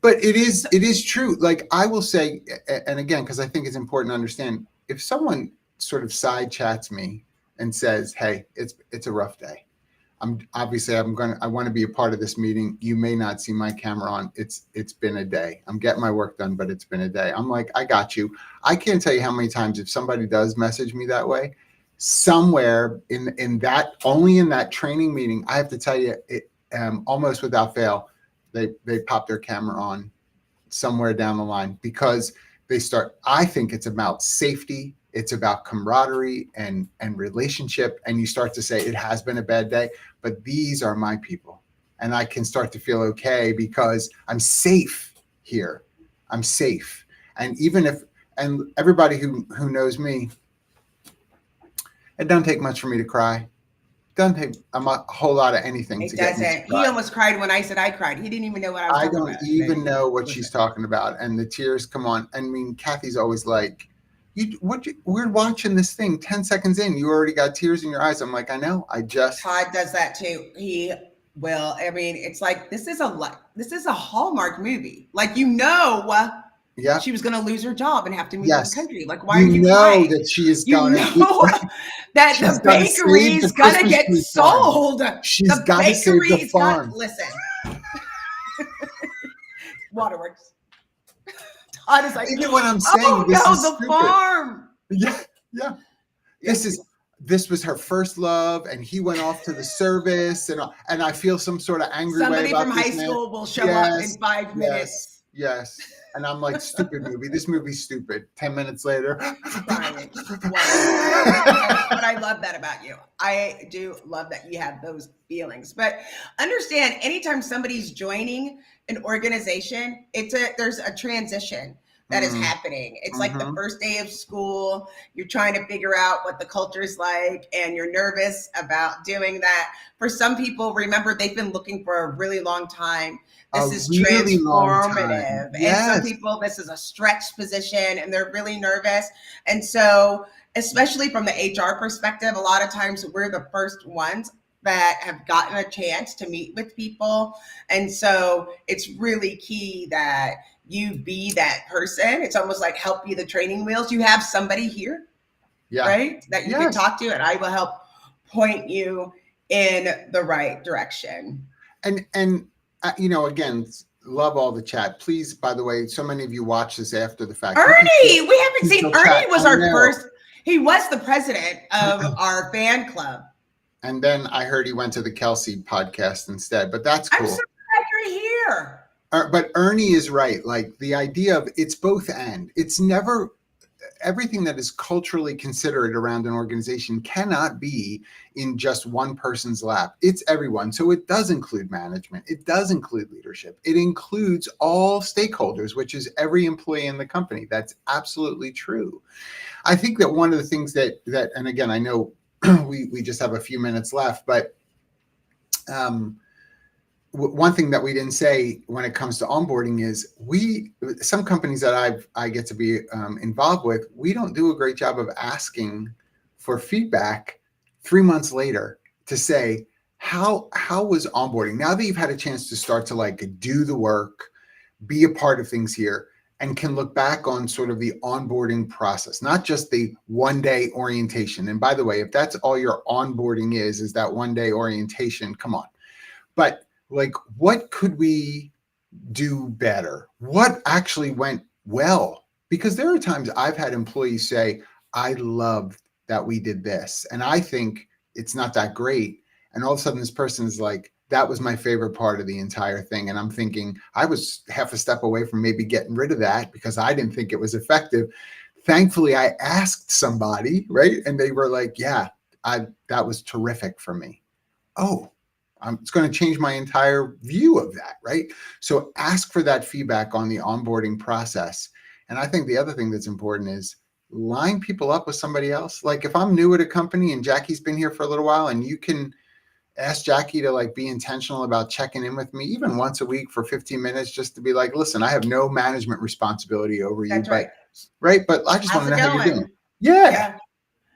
But it is true. Like I will say, and again, because I think it's important to understand, if someone sort of side chats me and says, hey, it's a rough day. I want to be a part of this meeting. You may not see my camera on. It's been a day. I'm getting my work done, but it's been a day. I'm like, I got you. I can't tell you how many times if somebody does message me that way, somewhere in that training meeting, I have to tell you, almost without fail, they pop their camera on somewhere down the line, because I think it's about safety. It's about camaraderie and relationship. And you start to say, it has been a bad day, but these are my people. And I can start to feel okay because I'm safe here. I'm safe. And and everybody who knows me, it doesn't take much for me to cry. It doesn't take a whole lot of anything to get me to cry. He almost cried when I said I cried. He didn't even know what I was talking about. I don't even know what she's talking about. And the tears come on. I mean, Kathy's always like, we're watching this thing 10 seconds in, you already got tears in your eyes. I'm like, I know. Todd does that too. He will. I mean, it's like, this is a Hallmark movie. Like, she was going to lose her job and have to move to the country. Like, why are you crying? That she is going that the bakery is going to get sold. She's got to save the farm. Listen. Waterworks. Todd is like, you know what I'm saying? The farm. Yeah. This was her first love, and he went off to the service, and I feel some sort of angry way about somebody from high school will show up in 5 minutes. Yes. And I'm like, stupid movie. This movie's stupid. 10 minutes later. Crying. But I love that about you. I do love that you have those feelings. But understand, anytime somebody's joining an organization, there's a transition that is happening. It's like the first day of school. You're trying to figure out what the culture is like, and you're nervous about doing that. For some people, remember, they've been looking for a really long time. This is really transformative. Yes. And some people, this is a stretch position, and they're really nervous. And so, especially from the HR perspective, a lot of times we're the first ones that have gotten a chance to meet with people. And so it's really key that you be that person. It's almost like help you the training wheels. You have somebody here, right, that you can talk to, and I will help point you in the right direction. And again, love all the chat. Please, by the way, so many of you watch this after the fact. Ernie, we haven't seen still Ernie chat. was I our know. first. He was the president of our fan club. And then I heard he went to the Kelsey podcast instead, but that's cool. I'm so glad you're here. But Ernie is right. Like the idea of it's both and. It's never everything that is culturally considered around an organization cannot be in just one person's lap. It's everyone. So it does include management. It does include leadership. It includes all stakeholders, which is every employee in the company. That's absolutely true. I think that one of the things that and again, I know we just have a few minutes left, but one thing that we didn't say when it comes to onboarding is some companies that I get to be involved with, we don't do a great job of asking for feedback 3 months later to say, how was onboarding? Now that you've had a chance to start to like do the work, be a part of things here, and can look back on sort of the onboarding process, not just the one-day orientation. And by the way, if that's all your onboarding is that one-day orientation, come on. But like, what could we do better? What actually went well? Because there are times I've had employees say, I love that we did this. And I think it's not that great. And all of a sudden this person is like, that was my favorite part of the entire thing. And I'm thinking I was half a step away from maybe getting rid of that because I didn't think it was effective. Thankfully, I asked somebody, right? And they were like, yeah, that was terrific for me. Oh, it's going to change my entire view of that, right? So ask for that feedback on the onboarding process. And I think the other thing that's important is line people up with somebody else. Like if I'm new at a company and Jackie's been here for a little while, and you can ask Jackie to like be intentional about checking in with me even once a week for 15 minutes, just to be like, listen, I have no management responsibility over you, That's right. But I just want to know how you're doing. Yeah.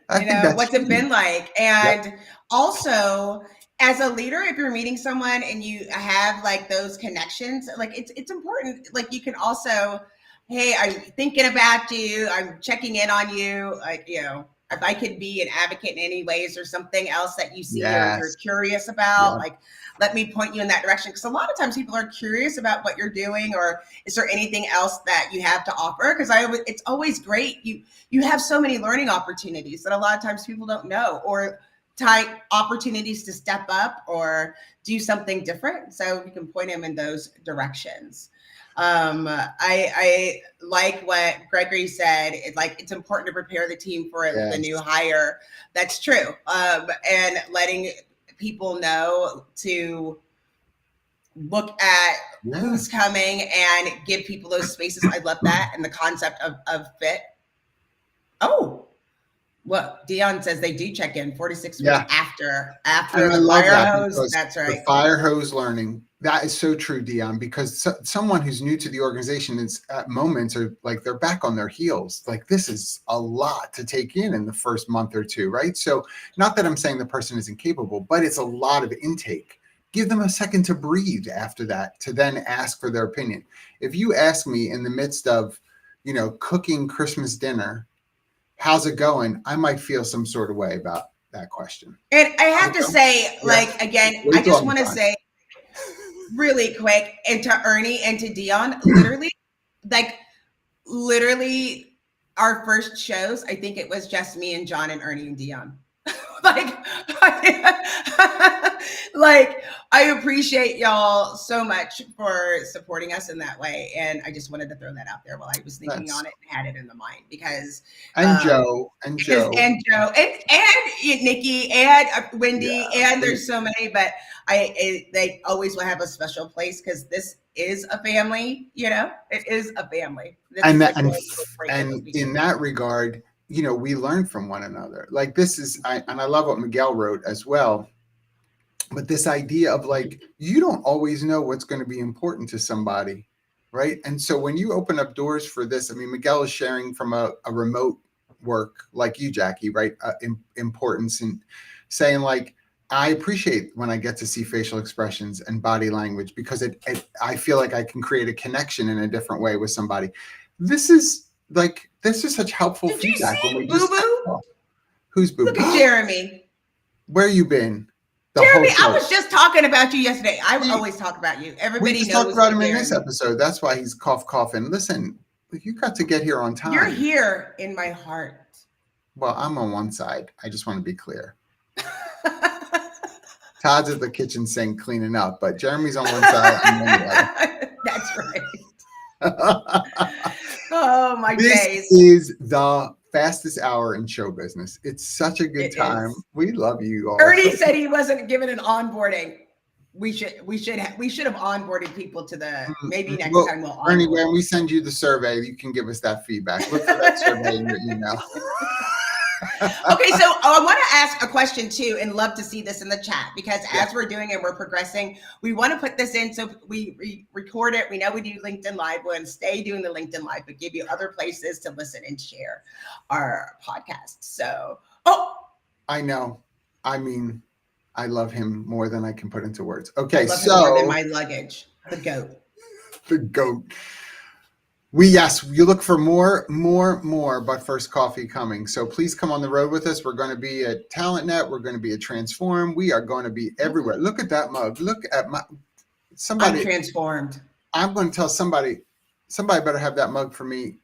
I think that's what's it been like? And also, as a leader, if you're meeting someone and you have like those connections, like it's important. Like you can also, hey, I'm thinking about you. I'm checking in on you. Like, if I could be an advocate in any ways or something else that you see or you're curious about, like, let me point you in that direction. Because a lot of times people are curious about what you're doing, or is there anything else that you have to offer? Because it's always great. You have so many learning opportunities that a lot of times people don't know, or type opportunities to step up or do something different. So you can point them in those directions. I like what Gregory said. It's important to prepare the team for the new hire. That's true. And letting people know to look at who's coming and give people those spaces. I love that. And the concept of fit. Oh, well, Dion says they do check in 46 weeks after the fire hose. That's right. The fire hose learning. That is so true, Dion, because someone who's new to the organization is at moments are like they're back on their heels. Like this is a lot to take in the first month or two, right? So not that I'm saying the person isn't capable, but it's a lot of intake. Give them a second to breathe after that, to then ask for their opinion. If you ask me in the midst of, cooking Christmas dinner, how's it going? I might feel some sort of way about that question. And I have to say, again, I just want to say really quick, and to Ernie and to Dion, literally our first shows, I think it was just me and John and Ernie and Dion. I appreciate y'all so much for supporting us in that way. And I just wanted to throw that out there while I was thinking on it and had it in the mind because Joe and Nikki and Wendy and there's so many, but they always will have a special place because this is a family, it is a family. And in that regard, we learn from one another. Like this is, and I love what Miguel wrote as well. But this idea of you don't always know what's going to be important to somebody, right? And so when you open up doors for this, I mean, Miguel is sharing from a remote work like you, Jackie, right? Importance and saying I appreciate when I get to see facial expressions and body language because I feel like I can create a connection in a different way with somebody. This is such helpful feedback. Did you see Boo Boo? Who's Boo Boo? Look at Jeremy. Where you been? Jeremy, whole I was just talking about you yesterday. I always talk about you. We Everybody just knows talked about him in Jeremy. this episode. That's why he's coughing. Listen, you got to get here on time. You're here in my heart. Well, I'm on one side. I just want to be clear. Todd's at the kitchen sink cleaning up, but Jeremy's on one side. I'm on the other. That's right. Oh, my days. This is the fastest hour in show business. It's such a good time. Is. We love you all. Ernie said he wasn't given an onboarding. We should have onboarded people to the maybe next time we'll onboard. Ernie, when we send you the survey, you can give us that feedback. Look for that survey in your email. Okay, so I want to ask a question too, and love to see this in the chat, because as we're doing it, we're progressing. We want to put this in, so we record it. We know we do LinkedIn Live. We're going to stay doing the LinkedIn Live, but give you other places to listen and share our podcast. So, I know. I mean, I love him more than I can put into words. Okay, I love him more than my luggage. The goat. The goat. You look for more But First coffee coming. So please come on the road with us. We're going to be at TalentNet. We're going to be at Transform. We are going to be everywhere. Look at that mug. Look at somebody. I'm transformed. I'm going to tell somebody better have that mug for me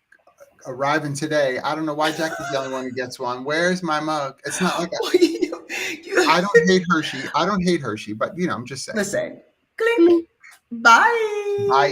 arriving today. I don't know why Jackie's the only one who gets one. Where's my mug? It's not like I don't hate Hershey. But I'm just saying. Listen. Clink. Bye. Bye.